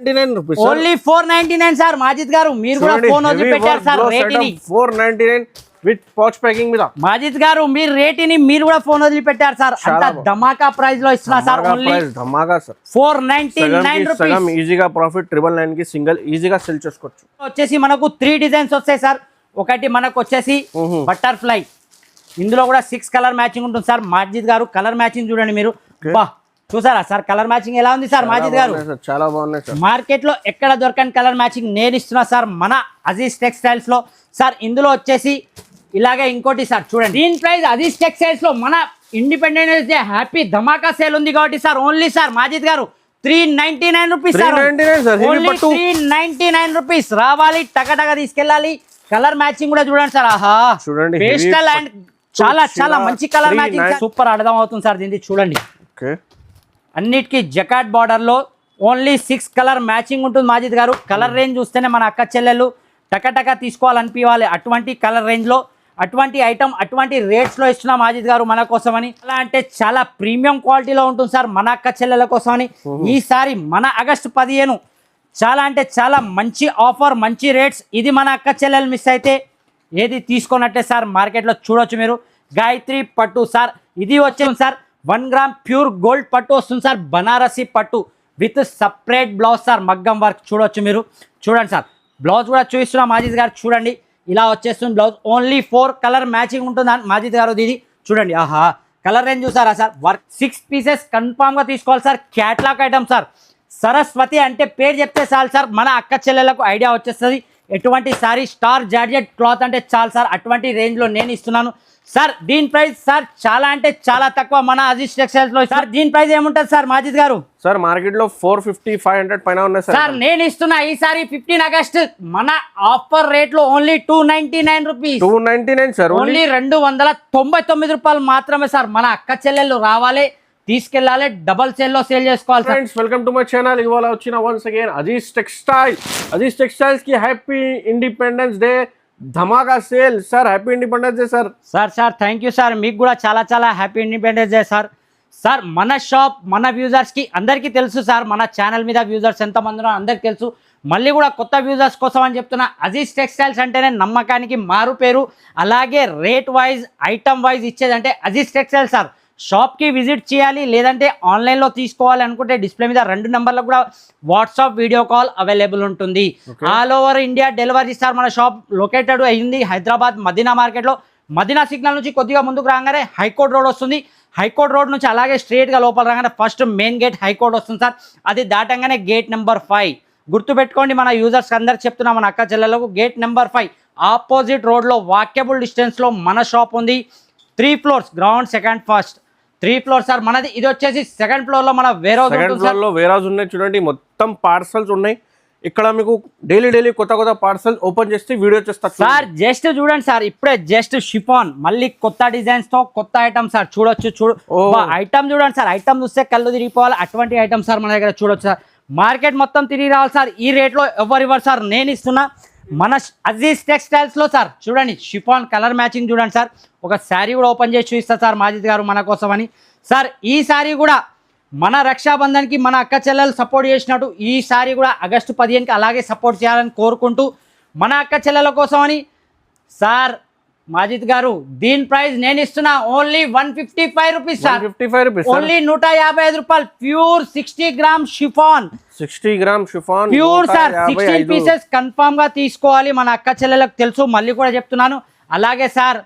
499 rupees. Only 499 sir. Majid గారు మీరు కూడా ఫోన్ వదిలి పెట్టారు సార్ రేటిని. 499 విత్ పౌచ్ ప్యాకింగ్ మీద. మాజిద్ గారు మీరు రేటిని మీరు కూడా ఫోన్ వదిలి పెట్టారు సార్. అంత ధమాకా ప్రైస్ లో ఇస్తున్నా సార్. ఓన్లీ ధమాకా సార్. 499 రూపీస్. సగం ఈజీగా ప్రాఫిట్ 999 కి సింగిల్ ఈజీగా సెల్ చేసుకోవచ్చు. వచ్చేసి మనకు 3 డిజైన్స్ వస్తాయి సార్. ఒకటి మనకు వచ్చేసి బటర్ఫ్లై, ఇందులో కూడా 6 కలర్ మ్యాచింగ్ ఉంటుంది సార్. మాజిద్ గారు కలర్ మ్యాచింగ్ చూడండి మీరు. బా చూసారా సార్ కలర్ మ్యాచింగ్ ఎలా ఉంది సార్ మాజిద్ గారు? చాలా బాగున్నాయి సార్. మార్కెట్ లో ఎక్కడ దొరకని కలర్ మ్యాచింగ్ నేను ఇస్తున్నా సార్ మన అజీజ్ టెక్స్టైల్స్ లో సార్. ఇందులో వచ్చేసి ఇలాగే ఇంకోటి సార్ చూడండి. దీని ప్రైస్ అజీజ్ టెక్స్టైల్స్ లో మన ఇండిపెండెన్స్ డే హ్యాపీ ధమాకా సేల్ ఉంది కాబట్టి సార్ ఓన్లీ సార్ మాజిద్ గారు 399 రూపీస్ సార్. Only 399 rupees. రావాలి టకటక తీసుకెళ్ళాలి. కలర్ మ్యాచింగ్ కూడా చూడండి సార్. ఆహా చూడండి పేస్టల్ అండ్ చాలా చాలా మంచి కలర్ మ్యాచింగ్ సూపర్ అర్థం అవుతుంది సార్. దీన్ని చూడండి అన్నిటికీ జకాట్ బార్డర్ లో ఓన్లీ 6 కలర్ మ్యాచింగ్ ఉంటుంది మాజిద్ గారు. కలర్ రేంజ్ చూస్తేనే మన అక్క చెల్లెలు టకటక తీసుకోవాలనిపించాలి. అటువంటి కలర్ రేంజ్ లో అటువంటి ఐటమ్ అటువంటి రేట్స్ లో ఇస్తున్నా మాజిద్ గారు మన కోసమని. అలా అంటే చాలా ప్రీమియం క్వాలిటీలో ఉంటుంది సార్ మన అక్క చెల్లెల కోసమని. ఈసారి మన ఆగస్టు 15 చాలా అంటే చాలా మంచి ఆఫర్ మంచి రేట్స్. ఇది మన అక్క చెల్లెలు మిస్ అయితే ఏది తీసుకున్నట్టే సార్. మార్కెట్లో చూడొచ్చు మీరు. గాయత్రి పట్టు సార్. ఇది వచ్చేది సార్ 1 గ్రామ్ ప్యూర్ గోల్డ్ పట్టు వస్తుంది సార్. బనారసి పట్టు విత్ సపరేట్ బ్లౌజ్ సార్. మగ్గం వర్క్ చూడొచ్చు మీరు. చూడండి సార్ బ్లౌజ్ కూడా చూపిస్తున్నా మాజిద్ గారు. చూడండి ఇలా వచ్చేస్తుంది బ్లౌజ్. ఓన్లీ 4 కలర్ మ్యాచింగ్ ఉంటుంది మాజిద్ గారు. ఇది చూడండి. ఆహా కలర్ రేంజ్ చూసారా సార్. వర్క్ 6 పీసెస్ కన్ఫామ్గా తీసుకోవాలి sir. Catalogue item sir. Saraswati అంటే పేరు చెప్తే చాలు సార్ మన అక్క చెల్లెలకు ఐడియా వచ్చేస్తుంది. ఎటువంటి సారీ స్టార్ జార్జెట్ క్లాత్ అంటే చాలు సార్. అటువంటి రేంజ్లో నేను ఇస్తున్నాను సార్. దీని ప్రైస్ సార్ చాలా అంటే చాలా తక్కువ మన అజీజ్ టెక్స్టైల్స్ లో సార్. దీని ప్రైస్ ఏముంటుంది సార్ మాజిద్ గారు? సార్ మార్కెట్ లో 450 500 పైన ఉన్నాయి సార్. నేను ఇస్తున్నా ఈసారి 15 ఆగస్ట్ మన ఆఫర్ రేట్ లో ఓన్లీ 299 రూపీస్. 299 సార్. ఓన్లీ 299 రూపాయలు మాత్రమే సార్. మన అక్క చెల్లెళ్ళు రావాలి తీసుకెళ్ళాలి డబల్ సేల్ లో సేల్ చేసుకోవాలి. Friends welcome to my channel. ఇవాళ వచ్చిన once again Aziz textile. Aziz textiles కి హ్యాపీ ఇండిపెండెన్స్ డే ధమాకా sale sir. Happy independence day sir. Sir thank you sir. మీకు కూడా చాలా చాలా happy independence day sir. Sir మన షాప్ మన వ్యూజర్స్కి అందరికీ తెలుసు సార్. మన ఛానల్ మీద వ్యూజర్స్ ఎంతమంది ఉన్నారో అందరికీ తెలుసు. మళ్ళీ కూడా కొత్త వ్యూజర్స్ కోసం అని చెప్తున్నా. అజీజ్ టెక్స్టైల్స్ అంటేనే నమ్మకానికి మారు పేరు. అలాగే రేట్ వైజ్ ఐటమ్ వైజ్ ఇచ్చేదంటే అజీజ్ టెక్స్టైల్స్ సార్. షాప్కి విజిట్ చేయాలి లేదంటే ఆన్లైన్లో తీసుకోవాలి అనుకుంటే డిస్ప్లే మీద 2 నెంబర్లకు కూడా వాట్సాప్ వీడియో కాల్ అవైలబుల్ ఉంటుంది. All over India delivery sir. మన షాప్ లొకేటెడ్ అయింది హైదరాబాద్ మదీనా మార్కెట్లో. మదీనా సిగ్నల్ నుంచి కొద్దిగా ముందుకు రాగానే హైకోర్ట్ రోడ్ వస్తుంది. హైకోర్ట్ రోడ్ నుంచి అలాగే స్ట్రేట్గా లోపల రాగానే ఫస్ట్ మెయిన్ గేట్ హైకోర్ట్ వస్తుంది సార్. అది దాటంగానే గేట్ నెంబర్ 5 గుర్తుపెట్టుకోండి. మన యూజర్స్ అందరికి చెప్తున్నా మన అక్క చెల్లెలకు గేట్ నెంబర్ 5 ఆపోజిట్ రోడ్లో వాక్యబుల్ డిస్టెన్స్లో మన షాప్ ఉంది. 3 floors ground second first 3 floors sir మనది. ఇది వచ్చేసి సెకండ్ ఫ్లోర్ లో మన వేర్ హౌస్ ఉన్నాయి. చూడండి మొత్తం పార్సల్స్ ఉన్నాయి ఇక్కడ. మీకు డైలీ కొత్త పార్సల్ ఓపెన్ చేస్తే వీడియో చేస్తా సార్. జస్ట్ చూడండి సార్ ఇప్పుడే జస్ట్ షిఫాన్ మళ్ళీ కొత్త డిజైన్స్ తో కొత్త ఐటమ్ సార్. చూడొచ్చు ఐటమ్ చూడండి సార్. ఐటమ్ చూస్తే కళ్ళు తిరిగిపోవాలి అటువంటి ఐటమ్ సార్ మన దగ్గర చూడొచ్చు సార్. మార్కెట్ మొత్తం తిరిగి రావాలి సార్. ఈ రేట్లో ఎవరు ఇవ్వరు సార్. నేను ఇస్తున్నా మన అజీజ్ టెక్స్టైల్స్ లో సార్. చూడండి షిఫాన్ కలర్ మ్యాచింగ్ చూడండి సార్. ఒక శారీ కూడా ఓపెన్ చేసి చూపిస్తా సార్ మాజిద్ గారు మన కోసం అని సార్. ఈ శారీ కూడా మన రక్షాబంధన్కి మన అక్క చెల్లెలు సపోర్ట్ చేసినట్టు ఈ శారీ కూడా ఆగస్టు 15కి అలాగే సపోర్ట్ చేయాలని కోరుకుంటూ మన అక్క చెల్లెల కోసం అని సార్ మాజిద్ గారు దీని ప్రైస్ నేను ఇస్తున్నా ఓన్లీ 155 రూపీస్ సార్. ఓన్లీ 155 రూపాయలు. Pure 60 gram chiffon. 60 gram chiffon pure sir. 16 pieces confirm గా తీసుకోవాలి మన అక్క చెల్లెలకు తెలుసు. మళ్ళీ కూడా చెప్తున్నాను. అలాగే sir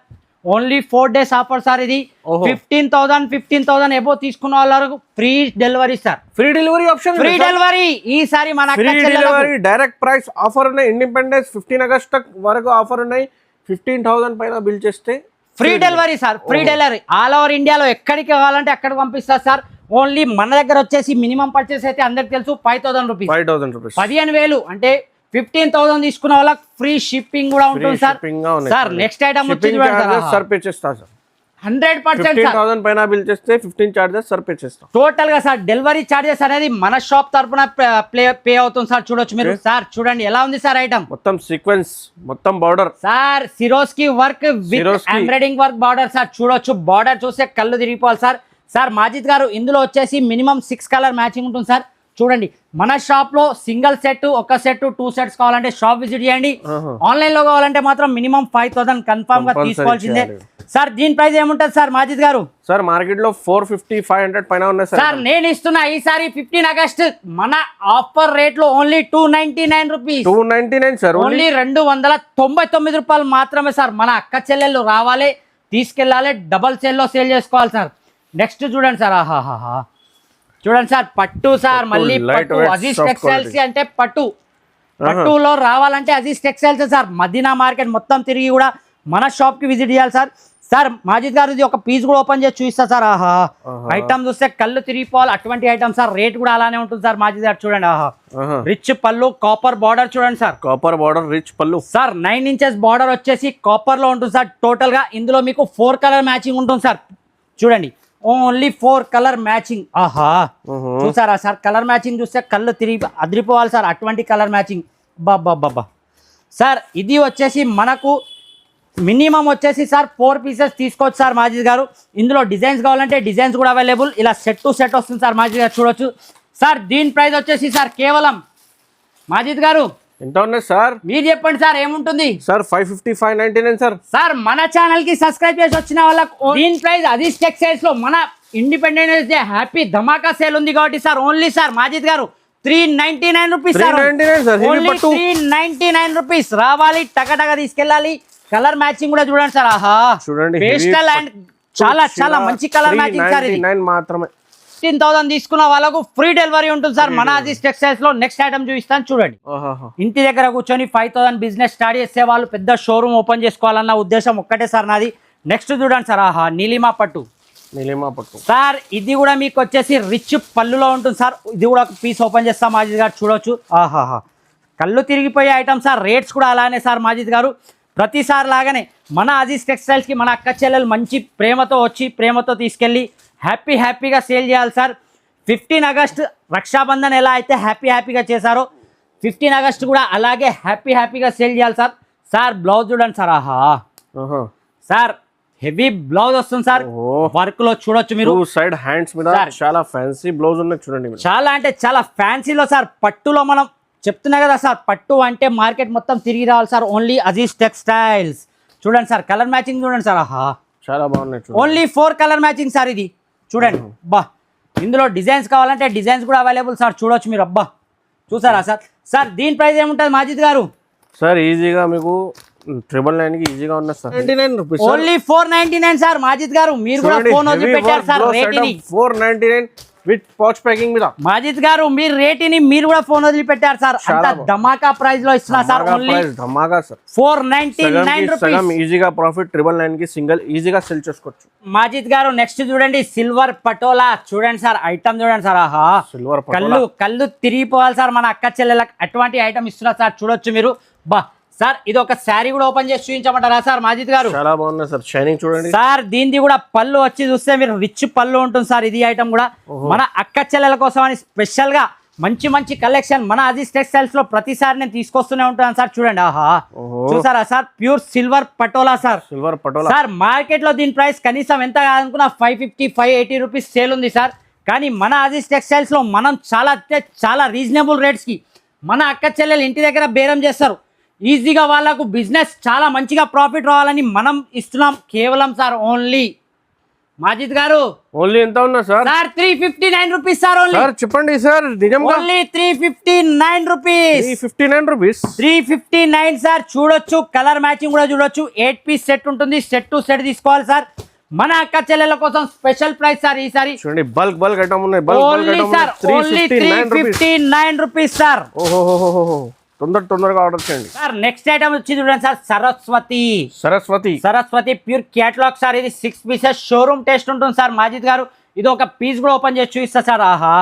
only 4 days offer sir. ఇది 15,000 ఎబో తీసుకున్న వాళ్ళకు free delivery sir. Free delivery option. Free delivery ఈసారి మన అక్క చెల్లెలకు డైరెక్ట్ ప్రైస్ ఆఫర్ ఉన్నాయి. ఇండిపెండెన్స్ 15 ఆగస్ట్ వరకు ఆఫర్ ఉన్నాయి. 15,000 పైన బిల్ చేస్తే free delivery sir. Free delivery all over ఇండియాలో ఎక్కడికి కావాలంటే అక్కడికి పంపిస్తారు సార్. ఓన్లీ మన దగ్గర వచ్చేసి మినిమం పర్చేస్ అయితే అందరికి తెలుసు 5,000 రూపీస్. 15,000 అంటే 15,000 తీసుకున్న వాళ్ళకి ఫ్రీ షిప్పింగ్ కూడా ఉంటుంది సార్. సార్ నెక్స్ట్ ఐటమ్ వచ్చి 100% పైన బిల్ చేస్తే 15 చార్జెస్ సర్ పే చేస్తాం టోటల్ గా సార్. డెలివరీ చార్జెస్ అనేది మన షాప్ తరపున పే అవుతుంది సార్. చూడొచ్చు మీరు సార్. చూడండి ఎలా ఉంది సార్ ఐటమ్. మొత్తం సీక్వెన్స్ మొత్తం border sir. Swarovski work with embroidering work border sir. చూడొచ్చు బార్డర్ చూస్తే కళ్ళు తిరిగిపోవాలి సార్. సార్ మాజిద్ గారు ఇందులో వచ్చేసి మినిమం 6 కలర్ మ్యాచింగ్ ఉంటుంది సార్. చూడండి మన షాప్ లో సింగిల్ సెట్, ఒక సెట్, 2 సెట్స్ కావాలంటే షాప్ విజిట్ చేయండి. ఆన్లైన్ లో కావాలంటే మాత్రం మినిమం 5,000 కన్ఫర్మ్ గా తీసుకోవాల్సిందే. సార్ దీని ప్రైస్ ఏముంటది సార్ మాజిద్ గారు? సార్ మార్కెట్ లో 450, 500 పైన ఉన్నాయి సార్. నేను ఇస్తున్నా ఈసారి 15 ఆగస్ట్ మన ఆఫర్ రేట్ లో ఓన్లీ 299 రూపీస్. 299 సార్, ఓన్లీ 299 రూపాయలు మాత్రమే సార్. మన అక్క చెల్లెళ్ళు రావాలి, తీసుకెళ్ళాలి, డబల్ సేల్ లో సేల్ చేసుకోవాలి సార్. నెక్స్ట్ చూడండి సార్, ఆహాహా చూడండి సార్, పట్టు సార్, మళ్ళీ పట్టు. అజీజ్ టెక్స్టైల్స్ అంటే పట్టులో రావాలంటే Aziz textiles sir. Madina market మొత్తం తిరిగి కూడా మన షాప్ కి విజిట్ చేయాలి సార్. సార్ మాజిద్ గారు ఇది ఒక పీస్ కూడా ఓపెన్ చేసి చూపిస్తా సార్. ఆహా ఐటమ్ చూస్తే కళ్ళు తిరిగిపోవాలి అటువంటి ఐటమ్ సార్. రేట్ కూడా అలానే ఉంటుంది సార్ మాజిద్ గారు. చూడండి ఆహా రిచ్ పళ్ళు, కాపర్ బార్డర్ చూడండి సార్. కాపర్ బార్డర్, రిచ్ పళ్ళు సార్. 9 ఇంచెస్ బార్డర్ వచ్చేసి కాపర్ లో ఉంటుంది సార్. టోటల్ గా ఇందులో మీకు 4 కలర్ మ్యాచింగ్ ఉంటుంది సార్. చూడండి ఓన్లీ 4 కలర్ మ్యాచింగ్. ఆహా చూసారా సార్, కలర్ మ్యాచింగ్ చూస్తే కళ్ళు తిరిగి అదిరిపోవాలి సార్. అటువంటి కలర్ మ్యాచింగ్ బాబా సార్. ఇది వచ్చేసి మనకు మినిమం వచ్చేసి సార్ 4 పీసెస్ తీసుకోవచ్చు సార్ మాజిద్ గారు. ఇందులో డిజైన్స్ కావాలంటే డిజైన్స్ కూడా అవైలబుల్. ఇలా సెట్ టు సెట్ వస్తుంది సార్ మాజిద్ గారు, చూడొచ్చు సార్. దీని ప్రైస్ వచ్చేసి సార్ కేవలం మాజిద్ గారు ఎంత ఉన్నాయి సార్? మీరు చెప్పండి సార్ ఏముంటుంది సార్? 550, 599 సార్. సార్ మన ఛానల్ కి సబ్స్క్రైబ్ చేసి వచ్చిన వాళ్ళకి దీని ప్రైస్ అజీజ్ టెక్స్టైల్స్ లో మన ఇండిపెండెన్స్ డే హ్యాపీ ధమాకా సేల్ ఉంది కాబట్టి సార్ ఓన్లీ సార్ మాజిద్ గారు 399 రూపీస్ సార్. 399 రూపీస్. రావాలి, టకటక తీసుకెళ్ళాలి. కలర్ మ్యాచింగ్ కూడా చూడండి సార్. ఆహా చూడండి, పేస్టల్ అండ్ చాలా చాలా మంచి కలర్ మ్యాచింగ్ సార్. ఇది 399 మాత్రమే. 15,000 తీసుకున్న వాళ్ళకు ఫ్రీ డెలివరీ ఉంటుంది సార్ మన అజీజ్ టెక్స్టైల్స్ లో. నెక్స్ట్ ఐటమ్ చూపిస్తాను చూడండి. ఇంటి దగ్గర కూర్చొని 5,000 బిజినెస్ స్టార్ట్ చేసే వాళ్ళు పెద్ద షోరూమ్ ఓపెన్ చేసుకోవాలన్న ఉద్దేశం ఒక్కటే సార్ నాది. నెక్స్ట్ చూడండి సార్, ఆహా నీలిమా పట్టు. నీలిమా పట్టు సార్. ఇది కూడా మీకు వచ్చేసి రిచ్ పళ్ళులో ఉంటుంది సార్. ఇది కూడా ఒక పీస్ ఓపెన్ చేస్తాం మాజిద్ గారు, చూడొచ్చు. ఆహాహా కళ్ళు తిరిగిపోయే ఐటమ్ సార్. రేట్స్ కూడా అలానే సార్ మాజిద్ గారు. ప్రతిసారి లాగానే మన అజీజ్ టెక్స్టైల్స్కి మన అక్క చెల్లెలు మంచి ప్రేమతో వచ్చి ప్రేమతో తీసుకెళ్ళి హ్యాపీగా సేల్ చేయాలి సార్. 15 ఆగస్ట్ రక్షాబంధన్ ఎలా అయితే హ్యాపీగా చేశారో 15 ఆగస్ట్ కూడా అలాగే హ్యాపీగా సేల్ చేయాలి సార్. సార్ బ్లౌజ్ చూడండి సార్. ఆహా సార్ హెవీ బ్లౌజ్ వస్తుంది సార్. వర్క్ లో చూడొచ్చు మీరు. సైడ్ హ్యాండ్స్ మీద చాలా ఫ్యాన్సీ బ్లౌజ్ ఉన్నాయి చూడండి. చాలా అంటే చాలా ఫ్యాన్సీలో సార్. పట్టులో మనం చెప్తున్నా కదా సార్, పట్టు అంటే మార్కెట్ మొత్తం తిరిగి రావాలి సార్. Only Aziz textiles. చూడండి సార్, కలర్ మ్యాచింగ్ చూడండి సార్. ఆహా చాలా బాగున్నాయి. Only 4 colour matching sir. ఇది చూడండి బా. ఇందులో డిజైన్స్ కావాలంటే డిజైన్స్ కూడా అవైలబుల్ సార్, చూడొచ్చు మీరు. అబ్బా చూసారా సార్. సార్ దీని ప్రైస్ ఏముంటుంది మాజిద్ గారు? సార్ ఈజీగా మీకు 999 కి ఈజీగా ఉన్నాయి sir. 99 rupees. Only 499 sir Majid గారు. మీరు కూడా ఫోన్ వదిలిపెట్టారు సార్. రేటిని 499 విత్ పౌచ్ ప్యాకింగ్ మీద. మాజిద్ గారు మీరు రేటిని మీరు కూడా ఫోన్ వదిలిపెట్టారు సార్. అంత ధమాకా ప్రైస్ లో ఇస్తున్నా సార్. ఓన్లీ ధమాకా సార్. 499 రూపీస్. ఈజీగా ప్రాఫిట్ 999 కి సింగిల్ ఈజీగా సెల్ చేసుకోవచ్చు మాజిద్ గారు. నెక్స్ట్ చూడండి సిల్వర్ పటోలా. చూడండి సార్ ఐటమ్ చూడండి సార్. ఆహా సిల్వర్ కళ్ళు తిరిగిపోవాలి సార్ మన అక్క చెల్లెలకు. అటువంటి ఐటమ్ ఇస్తున్నా సార్, చూడొచ్చు మీరు. బా సార్ ఇది ఒక శారీ కూడా ఓపెన్ చేసి చూపించమంటారా సార్ మాజిద్ గారు? చాలా బాగుంది సార్. షైనింగ్ చూడండి సార్. దీనిది కూడా పళ్ళు వచ్చి చూస్తే మీరు రిచ్ పళ్ళు ఉంటుంది సార్. ఇది ఐటమ్ కూడా మన అక్క చెల్లెల కోసం అని స్పెషల్ గా మంచి కలెక్షన్ మన అజీజ్ టెక్స్టైల్స్ లో ప్రతిసారి నేను తీసుకొస్తూనే ఉంటాను సార్. చూడండి ఆహా చూసారా sir, pure silver patola sir. Silver patola sir. Market లో దీని ప్రైస్ కనీసం ఎంత కాదనుకున్నా 550, 580 రూపీస్ సేల్ ఉంది సార్. కానీ మన అజీజ్ టెక్స్టైల్స్ లో మనం చాలా రీజనబుల్ రేట్స్ కి మన అక్క చెల్లెలు ఇంటి దగ్గర బేరం చేస్తారు. ఈజీగా వాళ్ళకు బిజినెస్ చాలా మంచిగా ప్రాఫిట్ రావాలని మనం ఇస్తున్నాం కేవలం సార్. ఓన్లీ మాజిద్ గారు ఓన్లీ ఎంత ఉన్నా sir? Sir 359 rupees sir. Only చెప్పండి sir. Only 359 rupees. 359 rupees. 359 sir. చూడొచ్చు కలర్ మ్యాచింగ్ కూడా చూడొచ్చు. 8 పీస్ సెట్ ఉంటుంది. సెట్ టు సెట్ తీసుకోవాలి సార్. మన అక్క చెల్లెల కోసం స్పెషల్ ప్రైస్ సార్ ఈసారి. చూడండి బల్క్ ఐటమ్ ఉన్నాయి. Only sir only 359 rupees sir. ఓహో తొందరగా ఆర్డర్ చేయండి సార్. నెక్స్ట్ ఐటమ్ వచ్చి చూడండి sir, Saraswati pure catalogue sir. ఇది 6 పీసెస్ షోరూమ్ టేస్ట్ ఉంటుంది సార్ మాజిద్ గారు. ఇది ఒక పీస్ కూడా ఓపెన్ చేసి చూపిస్తా సార్. ఆహా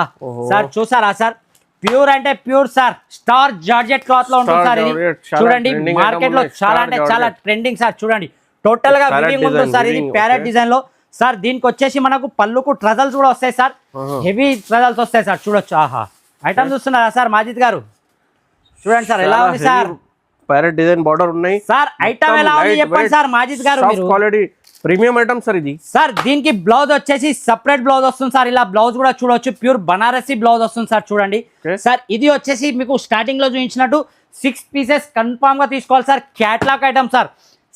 సార్ చూసారా సార్, ప్యూర్ అంటే pure sir. Star georgette cloth లో ఉంటుంది సార్. ఇది చూడండి మార్కెట్ లో చాలా అంటే చాలా ట్రెండింగ్ సార్. చూడండి టోటల్ గా వివింగ్ ఉంటుంది సార్. ఇది ప్యారెట్ డిజైన్ లో సార్. దీనికి వచ్చేసి మనకు పళ్ళుకు ట్రజల్స్ కూడా వస్తాయి సార్. హెవీ ట్రజల్స్ వస్తాయి సార్. చూడొచ్చు. ఆహా ఐటమ్ చూస్తున్నారా సార్ మాజిద్ గారు? చూడండి సార్ ఎలా ఉంది సార్. ప్యారెట్ డిజైన్ బార్డర్ ఉన్నాయి సార్. ఐటమ్ ఎలా ఉంది చెప్పండి సార్ మాజిద్ గారు. మీరు క్వాలిటీ ప్రీమియం ఐటమ్ సార్ ఇది. సార్ దీనికి బ్లౌజ్ వచ్చేసి సపరేట్ బ్లౌజ్ వస్తుంది సార్. ఇలా బ్లౌజ్ కూడా చూడొచ్చు, ప్యూర్ బనారసి బ్లౌజ్ వస్తుంది సార్. చూడండి సార్, ఇది వచ్చేసి మీకు స్టార్టింగ్ లో చూపించినట్టు 6 పీసెస్ కన్ఫామ్ గా తీసుకోవాలి sir. Catalogue item sir.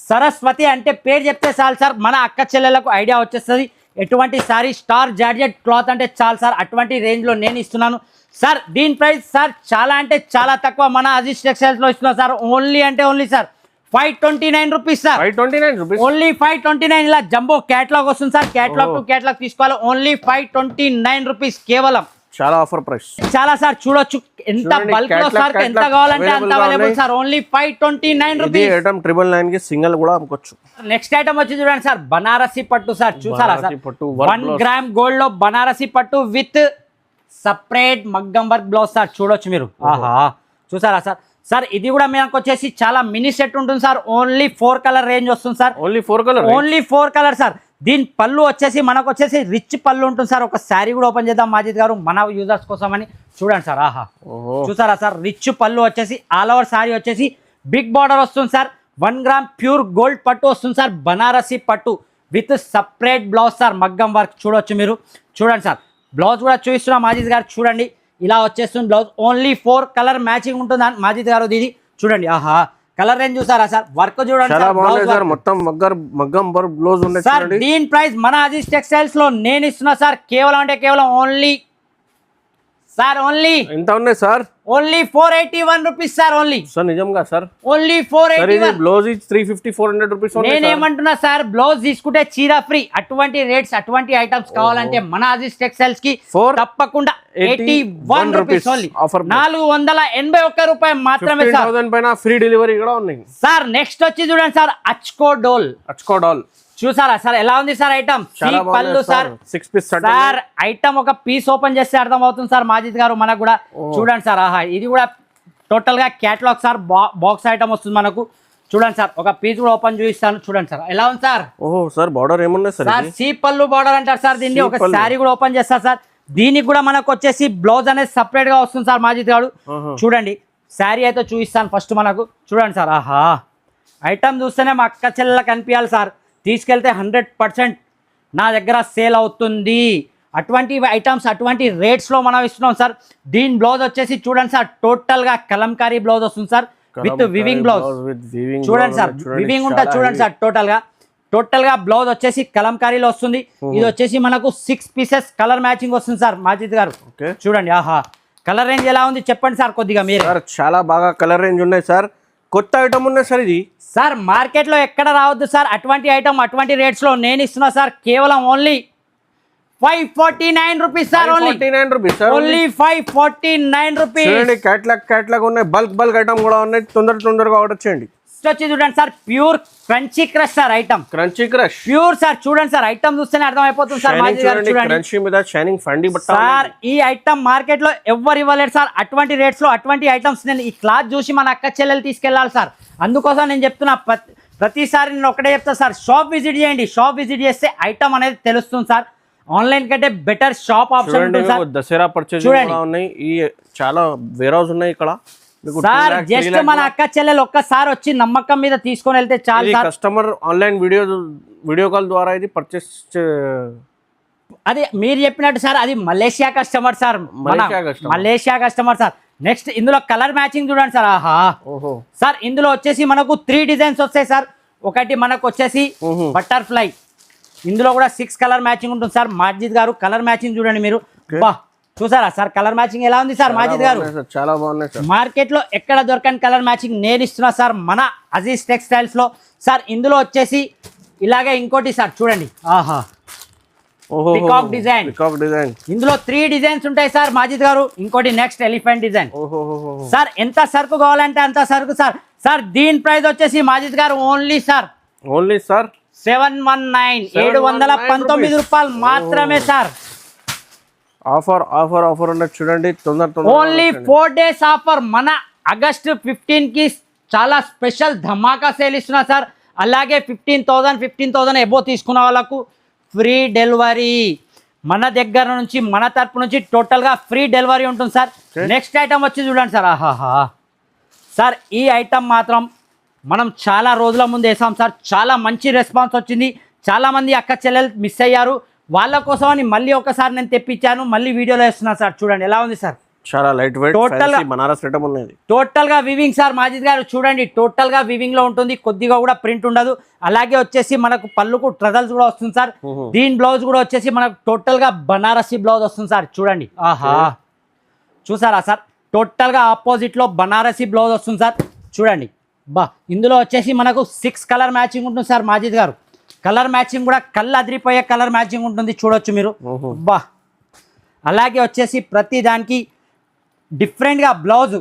Saraswati అంటే పేరు చెప్తే చాలు సార్, మన అక్క చెల్లెలకు ఐడియా వచ్చేస్తుంది. ఎటువంటి సారీ స్టార్ జార్జెట్ క్లాత్ అంటే చాలు సార్, అటువంటి రేంజ్ లో నేను ఇస్తున్నాను సార్. దీని ప్రైస్ సార్ చాలా అంటే చాలా తక్కువ, మన అజీజ్ టెక్స్టైల్స్ లో ఇస్తున్నాం సార్. ఓన్లీ అంటే only sir 529 rupees sir. 529 rupees only 529. ఇలా జంబో క్యాట్లాగ్ వస్తుంది సార్. క్యాట్లాగ్ టు క్యాట్లాగ్ తీసుకోవాలి. ఓన్లీ 529 రూపీస్ కేవలం. చాలా ఆఫర్ ప్రైస్. చాలా సార్, చూడొచ్చు ఎంత బల్క్ లో సార్, ఎంత కావాలంటే అంత available sir. Only 529 rupees. Item 999 కి సింగిల్ కూడా అమ్ముకోవచ్చు. నెక్స్ట్ ఐటమ్ వచ్చి చూడండి సార్, బనారసి పట్టు సార్. చూసారా సార్, 1 గ్రామ్ గోల్డ్ లో బనారసి పట్టు విత్ సపరేట్ మగ్గం వర్క్ బ్లౌజ్ సార్. చూడొచ్చు మీరు. ఆహా, చూసారా సార్. సార్ ఇది కూడా మనకు వచ్చేసి చాలా మినీ సెట్ ఉంటుంది సార్. ఓన్లీ 4 కలర్ రేంజ్ వస్తుంది సార్. Only 4 colour sir. దీని పళ్ళు వచ్చేసి మనకు వచ్చేసి రిచ్ పళ్ళు ఉంటుంది సార్. ఒక శారీ కూడా ఓపెన్ చేద్దాం మాజిద్ గారు, మన యూజర్స్ కోసం అని. చూడండి సార్. ఆహా, చూసారా సార్, రిచ్ పళ్ళు వచ్చేసి ఆల్ ఓవర్ శారీ వచ్చేసి బిగ్ బార్డర్ వస్తుంది సార్. 1 గ్రామ్ ప్యూర్ గోల్డ్ పట్టు వస్తుంది సార్. బనారసి పట్టు విత్ సపరేట్ బ్లౌజ్ సార్, మగ్గం వర్క్. చూడొచ్చు మీరు. చూడండి సార్, బ్లౌజ్ కూడా చూపిస్తున్నా మాజిద్ గారు. చూడండి ఇలా వచ్చేస్తుంది బ్లౌజ్. ఓన్లీ 4 కలర్ మ్యాచింగ్ ఉంటుంది మాజిద్ గారు. ఇది చూడండి. ఆహా, కలర్ రేంజ్ చూసారా సార్, వర్క్ చూడండి సార్, మొత్తం మగ్గం వర్క్ బ్లౌజ్ ఉంది సార్. దీని ప్రైస్ మన అజీజ్ టెక్స్టైల్స్ లో నేను ఇస్తున్నా సార్ కేవలం అంటే కేవలం ఓన్లీ సార్ ఓన్లీ ఎంత ఉన్నాయి sir? Only 481 rupees sir. Only sir, నిజంగా సార్, ఓన్లీ 481. Blouse 350-400 rupees. నేనేమంటున్నా సార్, బ్లౌజ్ తీసుకుంటే చీర ఫ్రీ. అటువంటి రేట్స్, అటువంటి ఐటమ్స్ కావాలంటే మన అజీజ్ టెక్స్టైల్స్ కి తప్పకుండా 81 రూపీస్ ఓన్లీ. 481 రూపాయలు మాత్రమే సార్. 1000 పైన ఫ్రీ డెలివరీ కూడా ఉన్నాయి సార్. నెక్స్ట్ వచ్చి చూడండి సార్, అచ్కో డోల్. చూసారా సార్, ఎలా ఉంది సార్ ఐటమ్? పళ్ళు సార్, 6 పీస్ సార్. ఐటమ్ ఒక పీస్ ఓపెన్ చేస్తే అర్థం అవుతుంది సార్ మాజిద్ గారు మనకు కూడా. చూడండి సార్. ఆహా, ఇది కూడా టోటల్ గా క్యాటలాగ్ సార్. బాక్స్ ఐటమ్ వస్తుంది మనకు. చూడండి సార్, ఒక పీస్ కూడా ఓపెన్ చూపిస్తాను. చూడండి సార్, ఎలా ఉంది సార్? ఓహో సార్, బార్డర్ ఏమున్నాయి సార్? సార్ సీ పళ్ళు బార్డర్ అంటారు సార్ దీన్ని. ఒక శారీ కూడా ఓపెన్ చేస్తారు సార్. దీనికి కూడా మనకు వచ్చేసి బ్లౌజ్ అనేది సపరేట్ గా వస్తుంది సార్ మాజిద్ గారు. చూడండి, శారీ అయితే చూపిస్తాను ఫస్ట్ మనకు. చూడండి సార్. ఆహా, ఐటమ్ చూస్తేనే మా అక్క చెల్లెలకు కనిపించాలి సార్. తీసుకెళ్తే 100% నా దగ్గర సేల్ అవుతుంది. అటువంటి ఐటమ్స్, అటువంటి రేట్స్లో మనం ఇస్తున్నాం సార్. దీని బ్లౌజ్ వచ్చేసి చూడండి సార్, టోటల్గా కలంకారీ బ్లౌజ్ వస్తుంది సార్ విత్ వివింగ్ బ్లౌజ్. చూడండి సార్, వివింగ్ ఉంటుంది. చూడండి సార్, టోటల్గా బ్లౌజ్ వచ్చేసి కలంకారీలో వస్తుంది. ఇది వచ్చేసి మనకు 6 పీసెస్ కలర్ మ్యాచింగ్ వస్తుంది సార్ మాజిద్ గారు. చూడండి. ఆహా, కలర్ రేంజ్ ఎలా ఉంది చెప్పండి సార్ కొద్దిగా మీరు. చాలా బాగా కలర్ రేంజ్ ఉన్నాయి సార్. కొత్త ఐటమ్ ఉన్నాయి సార్. ఇది సార్ మార్కెట్లో ఎక్కడ రావద్దు సార్. అటువంటి ఐటమ్, అటువంటి రేట్స్లో నేను ఇస్తున్నా సార్. కేవలం only 549 rupees sir. Only 549 rupees. Catalogue ఉన్నాయి, బల్క్ ఐటమ్ కూడా ఉన్నాయి. తొందరగా ఆర్డర్ చేయండి. వచ్చి చూడండి sir, pure crunchy crush sir item. Crunchy crush pure sir. చూడండి సార్, ఐటమ్ చూస్తేనే అర్థం అయిపోతుంది సార్. సార్ ఈ ఐటమ్ మార్కెట్ లో ఎవరు ఇవ్వలేరు సార్. అటువంటి రేట్స్ లో అటువంటి ఐటమ్స్ నేను ఈ క్లాత్ చూసి మన అక్క చెల్లెలు తీసుకెళ్లాలి సార్. అందుకోసం నేను చెప్తున్నా, ప్రతిసారి నేను ఒకటే చెప్తా సార్, షాప్ విజిట్ చేయండి. షాప్ విజిట్ చేస్తే ఐటమ్ అనేది తెలుస్తుంది సార్. ఆన్లైన్ కంటే బెటర్ షాప్ ఆప్షన్ ఉంటుంది సార్. దసరా పర్చేజ్ ఉన్నాయి. ఈ చాలా వేర్ హౌస్ ఉన్నాయి ఇక్కడ సార్. జస్ట్ మన అక్క చెల్లెలు ఒక్కసారి వచ్చి నమ్మకం మీద తీసుకొని వెళ్తే చాలు sir. Customer online video call ద్వారా ఇది పర్చేస్. అది మీరు చెప్పినట్టు సార్, అది Malaysia customer sir. Malaysia customer sir. Next ఇందులో కలర్ మ్యాచింగ్ చూడండి సార్. ఆహా సార్, ఇందులో వచ్చేసి మనకు 3 డిజైన్స్ వస్తాయి సార్. ఒకటి మనకు వచ్చేసి బటర్ఫ్లై. ఇందులో కూడా 6 కలర్ మ్యాచింగ్ ఉంటుంది సార్. మాజిద్ గారు కలర్ మ్యాచింగ్ చూడండి మీరు. చూసారా సార్, కలర్ మ్యాచింగ్ ఎలా ఉంది సార్ మాజిద్ గారు? చాలా బాగున్నాయి సార్. మార్కెట్ లో ఎక్కడ దొరకని కలర్ మ్యాచింగ్ నేను ఇస్తున్నా సార్ మన అజీజ్ టెక్స్టైల్స్ లో సార్. ఇందులో వచ్చేసి ఇలాగే ఇంకోటి సార్ చూడండి. ఆహా, పికాక్ డిజైన్. ఇందులో 3 డిజైన్స్ ఉంటాయి సార్ మాజిద్ గారు. ఇంకోటి నెక్స్ట్ ఎలిఫెంట్ డిజైన్. సార్ ఎంత సరుకు కావాలంటే అంత సరుకు సార్. సార్ దీని ప్రైస్ వచ్చేసి మాజిద్ గారు ఓన్లీ సార్ 719 రూపాయలు మాత్రమే సార్. ఆఫర్ ఉన్నది చూడండి. Only 4 days offer. మన ఆగస్ట్ 15 కి చాలా స్పెషల్ ధమాకా సేల్ ఇస్తున్నా సార్. అలాగే 15,000 ఎబో తీసుకున్న వాళ్ళకు ఫ్రీ డెలివరీ. మన దగ్గర నుంచి, మన తరపు నుంచి టోటల్గా ఫ్రీ డెలివరీ ఉంటుంది సార్. నెక్స్ట్ ఐటమ్ వచ్చి చూడండి సార్. ఆహాహా సార్, ఈ ఐటమ్ మాత్రం మనం చాలా రోజుల ముందు వేసాం సార్. చాలా మంచి రెస్పాన్స్ వచ్చింది. చాలా మంది అక్క చెల్లెలు మిస్ అయ్యారు, వాళ్ళ కోసం అని మళ్ళీ ఒకసారి నేను తెప్పించాను, మళ్ళీ వీడియోలో వేస్తున్నాను సార్. చూడండి ఎలా ఉంది సార్, చాలా light weight total Banaras item ఉన్నది. టోటల్ గా వివింగ్ సార్ మాజిద్ గారు. చూడండి టోటల్ గా వివింగ్ లో ఉంటుంది, కొద్దిగా కూడా ప్రింట్ ఉండదు. అలాగే వచ్చేసి మనకు పళ్ళుకు ట్రజల్స్ కూడా వస్తుంది సార్. దీని బ్లౌజ్ కూడా వచ్చేసి మనకు టోటల్ గా బనారసి బ్లౌజ్ వస్తుంది సార్. చూడండి ఆహా, చూసారా సార్, టోటల్ గా ఆపోజిట్ లో బనారసి బ్లౌజ్ వస్తుంది సార్. చూడండి బా, ఇందులో వచ్చేసి మనకు 6 కలర్ మ్యాచింగ్ ఉంటుంది సార్ మాజిద్ గారు. కలర్ మ్యాచింగ్ కూడా కళ్ళు అదిరిపోయే కలర్ మ్యాచింగ్ ఉంటుంది, చూడొచ్చు మీరు. బా, అలాగే వచ్చేసి ప్రతి దానికి డిఫరెంట్గా బ్లౌజ్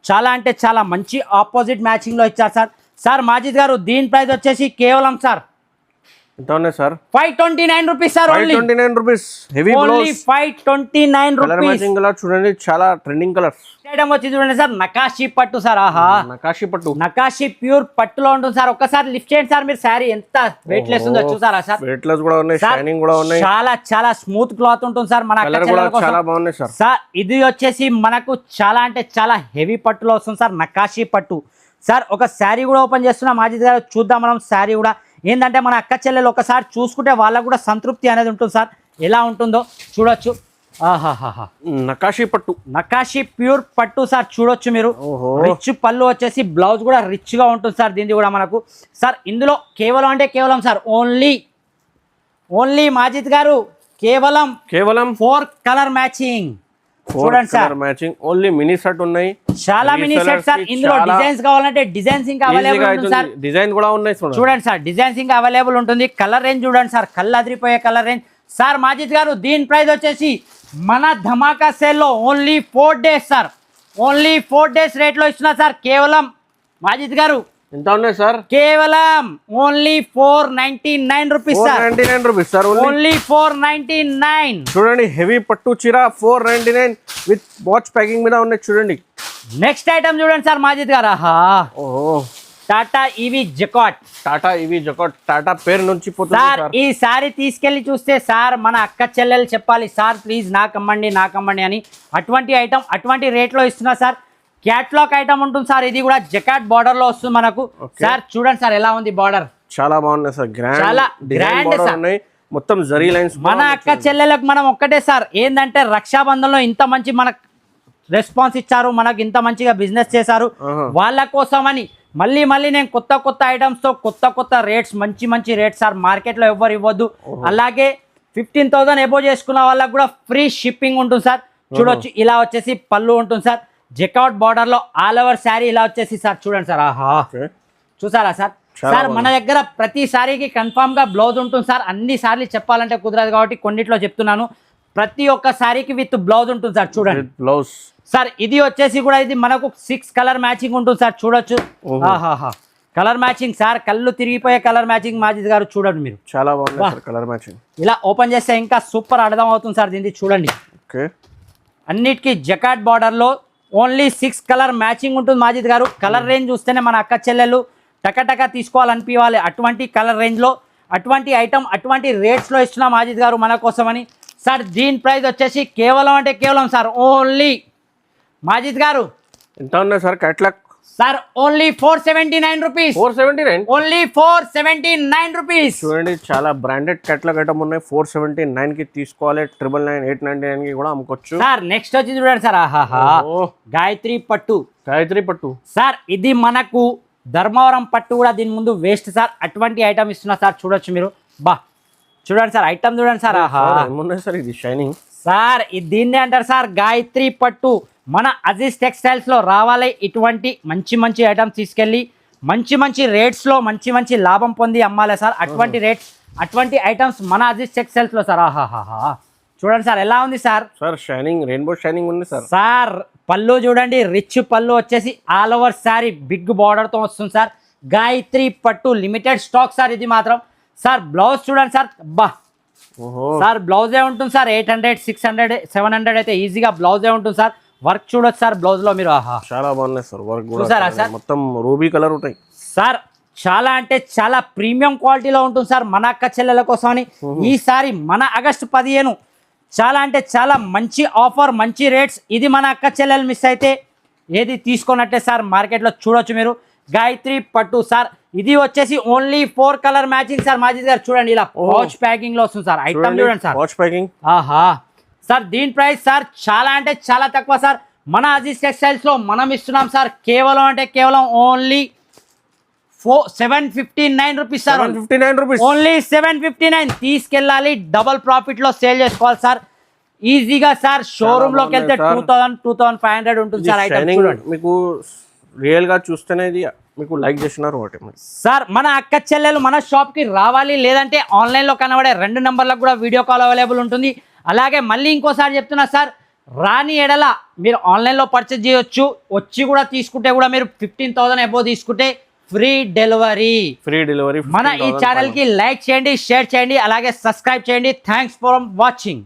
చాలా అంటే చాలా మంచి ఆపోజిట్ మ్యాచింగ్లో ఇచ్చారు సార్. సార్ మాజిద్ గారు దీని ప్రైస్ వచ్చేసి కేవలం సార్ ఎంత ఉన్నాయి sir? 529 rupees sir. 529 rupees. Heavy only 529 colour matching colour చూడండి, చాలా ట్రెండింగ్ కలర్స్. ఐటమ్ వచ్చి చూడండి సార్, నకాషి పట్టు సార్. ఆహా, నకాషి పట్టు, నకాషి ప్యూర్ పట్టులో ఉంటుంది సార్. ఒక్కసారి లిఫ్ట్ చేయండి సార్, మీరు శారీ ఎంత వెయిట్ లెస్ ఉందో చూసారా సార్. వెయిట్ లెస్ కూడా ఉన్నాయి, షైనింగ్ కూడా ఉన్నాయి. చాలా చాలా స్మూత్ క్లాత్ ఉంటుంది సార్. మన కలర్ కూడా చాలా బాగున్నాయి సార్. సార్ ఇది వచ్చేసి మనకు చాలా అంటే చాలా హెవీ పట్టులో వస్తుంది సార్, నకాషి పట్టు సార్. ఒక శారీ కూడా ఓపెన్ చేస్తున్నా మాజిద్ గారు, చూద్దాం మనం శారీ కూడా. ఏంటంటే మన అక్క చెల్లెలు ఒకసారి చూసుకుంటే వాళ్ళకు కూడా సంతృప్తి అనేది ఉంటుంది సార్, ఎలా ఉంటుందో చూడొచ్చు. ఆహాహా, నకాషి పట్టు, నకాషి ప్యూర్ పట్టు సార్. చూడొచ్చు మీరు, రిచ్ పళ్ళు వచ్చేసి బ్లౌజ్ కూడా రిచ్ గా ఉంటుంది సార్. దీనికి కూడా మనకు సార్ ఇందులో కేవలం అంటే కేవలం సార్ ఓన్లీ మాజిద్ గారు కేవలం 4 కలర్ మ్యాచింగ్. చూడండి sir, matching only mini set ఉన్నాయి, చాలా మినీ సెట్ సార్. ఇందులో డిజైన్స్ కావాలంటే డిజైన్స్ ఇంకా అవైలబుల్ ఉంటుంది సార్. డిజైన్ కూడా ఉన్నాయి చూడండి సార్, డిజైన్స్ ఇంకా అవైలబుల్ ఉంటుంది. కలర్ రేంజ్ చూడండి సార్, కళ్ళు అదిరిపోయే కలర్ రేంజ్ సార్. మాజిద్ గారు దీని ప్రైస్ వచ్చేసి మన ధమాకా సేల్లో only 4 days sir, only 4 days రేట్లో ఇస్తున్నా సార్. కేవలం మాజిద్ గారు ఎంత ఉన్నాయి సార్? కేవలం only 499 rupees sir. 499 rupees sir, only 499. చూడండి హెవీ పట్టు చీర 499 విత్ వాచ్ ప్యాకింగ్ మీద ఉన్నాయి. చూడండి నెక్స్ట్ ఐటమ్ చూడండి సార్ మాజిద్ గారు. ఆహా, ఓహో, టాటా ఈవీ జకాట్. టాటా ఈవీ జకాట్, టాటా పేరు నుంచి పోతుంది సార్. సార్. ఈ సారీ తీసుకెళ్లి చూస్తే సార్ మన అక్క చెల్లెలు చెప్పాలి, సార్ ప్లీజ్ నాకమ్మండి అని. అటువంటి ఐటమ్ అటువంటి రేట్లో ఇస్తున్నా సార్. క్యాట్లాగ్ ఐటమ్ ఉంటుంది సార్. ఇది కూడా జకాట్ బార్డర్ లో వస్తుంది మనకు సార్. చూడండి సార్ ఎలా ఉంది బార్డర్, చాలా బాగున్నాయి సార్. చాలా గ్రాండ్ సార్. మొత్తం జరీ లైన్స్. మన అక్క చెల్లెలకు మనం ఒక్కటే సార్, ఏంటంటే రక్షాబంధంలో ఇంత మంచి మనకు రెస్పాన్స్ ఇచ్చారు, మనకు ఇంత మంచిగా బిజినెస్ చేశారు, వాళ్ళ కోసం అని మళ్ళీ నేను కొత్త ఐటమ్స్ తో కొత్త రేట్స్, మంచి రేట్స్ సార్. మార్కెట్లో ఎవ్వరు ఇవ్వద్దు. అలాగే 15,000 ఎబో చేసుకున్న వాళ్ళకు కూడా ఫ్రీ షిప్పింగ్ ఉంటుంది సార్. చూడొచ్చు ఇలా వచ్చేసి పళ్ళు ఉంటుంది సార్. జకాట్ బార్డర్ లో ఆల్ ఓవర్ శారీ ఇలా వచ్చేసి సార్. చూడండి సార్, ఆహా చూసారా సార్. సార్ మన దగ్గర ప్రతి సారీకి కన్ఫామ్ గా బ్లౌజ్ ఉంటుంది సార్. అన్ని సార్లు చెప్పాలంటే కుదరదు కాబట్టి కొన్నిట్లో చెప్తున్నాను. ప్రతి ఒక్క సారీకి విత్ బ్లౌజ్ ఉంటుంది సార్. చూడండి బ్లౌజ్ సార్. ఇది వచ్చేసి కూడా ఇది మనకు 6 కలర్ మ్యాచింగ్ ఉంటుంది సార్. చూడొచ్చు ఆహాహా, కలర్ మ్యాచింగ్ సార్, కళ్ళు తిరిగిపోయే కలర్ మ్యాచింగ్ మాజిద్ గారు. చూడండి మీరు, చాలా బాగుంది కలర్ మ్యాచింగ్. ఇలా ఓపెన్ చేస్తే ఇంకా సూపర్ అర్థం అవుతుంది సార్ దీనికి. చూడండి అన్నిటికీ జకాట్ బార్డర్ లో ఓన్లీ 6 కలర్ మ్యాచింగ్ ఉంటుంది మాజిద్ గారు. కలర్ రేంజ్ చూస్తేనే మన అక్క చెల్లెలు టకటక తీసుకోవాలనిపించాలి. అటువంటి కలర్ రేంజ్లో అటువంటి ఐటమ్ అటువంటి రేట్స్లో ఇస్తున్నా మాజిద్ గారు మన కోసమని సార్. దీని ప్రైస్ వచ్చేసి కేవలం అంటే కేవలం సార్ ఓన్లీ మాజిద్ గారు ఎంత ఉన్నాయి sir catalogue sir? Only 479 rupees. 479 only 479 rupees. చూడండి చాలా బ్రాండెడ్ క్యాట్లాగ్ ఐటమ్ ఉన్నాయి. 479 కి తీసుకోవాలి. 999 899 కి కూడా అమ్ముకోవచ్చు సార్. నెక్స్ట్ వచ్చి చూడండి సార్, ఆహాహా గాయత్రి పట్టు. సార్ ఇది మనకు ధర్మవరం పట్టు కూడా దీని ముందు వేస్ట్ సార్. అటువంటి ఐటమ్ ఇస్తున్నా సార్. చూడొచ్చు మీరు, బా చూడండి సార్ ఐటమ్ చూడండి సార్. ఆహా సార్ ఇది షైనింగ్ సార్. ఇది దీన్నే అంటారు సార్ గాయత్రి పట్టు. మన అజీజ్ టెక్స్టైల్స్ లో రావాలి ఇటువంటి మంచి ఐటమ్స్ తీసుకెళ్ళి మంచి రేట్స్ లో మంచి లాభం పొంది అమ్మాలి సార్. అటువంటి రేట్స్ అటువంటి ఐటమ్స్ మన అజీజ్ టెక్స్టైల్స్ లో సార్. ఆహాహా చూడండి సార్ ఎలా ఉంది సార్. షైనింగ్ రెయిన్బో షైనింగ్ ఉంది సార్. సార్ పళ్ళు చూడండి, రిచ్ పళ్ళు వచ్చేసి all over sari big border తో వస్తుంది సార్. గాయత్రి పట్టు లిమిటెడ్ స్టాక్ సార్ ఇది మాత్రం సార్. బ్లౌజ్ చూడండి సార్, బా సార్ బ్లౌజే ఉంటుంది సార్. 800 600 700 అయితే ఈజీగా బ్లౌజే ఉంటుంది సార్. వర్క్ చూడొచ్చు సార్ బ్లౌజ్ లో మీరు. ఆహా చాలా బాగున్నాయి సార్. వర్క్ చూసారా సార్, మొత్తం రూబీ కలర్ ఉంటాయి సార్. చాలా అంటే చాలా ప్రీమియం క్వాలిటీలో ఉంటుంది సార్ మన అక్క చెల్లెల కోసమని. ఈసారి మన ఆగస్టు 15 చాలా అంటే చాలా మంచి ఆఫర్, మంచి రేట్స్. ఇది మన అక్క చెల్లెలు మిస్ అయితే ఏది తీసుకున్నట్టే సార్. మార్కెట్లో చూడొచ్చు మీరు. గాయత్రి పట్టు సార్. ఇది వచ్చేసి only 4 colour matching sir Majid గారు. చూడండి ఇలా పౌచ్ ప్యాకింగ్ లో వస్తుంది సార్. ఐటమ్ చూడండి సార్, వాచ్ ప్యాకింగ్. ఆహా సార్ దీని ప్రైస్ సార్ చాలా అంటే చాలా తక్కువ సార్. మన అజీజ్ టెక్స్టైల్స్ లో మనం ఇస్తున్నాం సార్ కేవలం అంటే కేవలం only 759 rupees sir. 759 rupees only 759. తీసుకెళ్ళాలి, డబల్ ప్రాఫిట్ లో సేల్ చేసుకోవాలి సార్ ఈజీగా సార్. షోరూమ్ లోకి వెళ్తే 2000-2500 ఉంటుంది సార్ ఐటమ్. చూడండి మీకు రియల్ గా చూస్తేనే ఇది మీకు లైక్ చేస్తున్నారు ఒకటి సార్. మన అక్క చెల్లెలు మన షాప్ కి రావాలి, లేదంటే ఆన్లైన్ లో కనబడే 2 నంబర్లకు కూడా వీడియో కాల్ అవైలబుల్ ఉంటుంది. అలాగే మళ్ళీ ఇంకోసారి చెప్తున్నా సార్, రాని ఎడల మీరు ఆన్లైన్లో పర్చేజ్ చేయొచ్చు. వచ్చి కూడా తీసుకుంటే కూడా మీరు 15,000 అబోవ్ తీసుకుంటే ఫ్రీ డెలివరీ. మన ఈ ఛానల్ కి లైక్ చేయండి, షేర్ చేయండి, అలాగే సబ్స్క్రైబ్ చేయండి. Thanks for watching.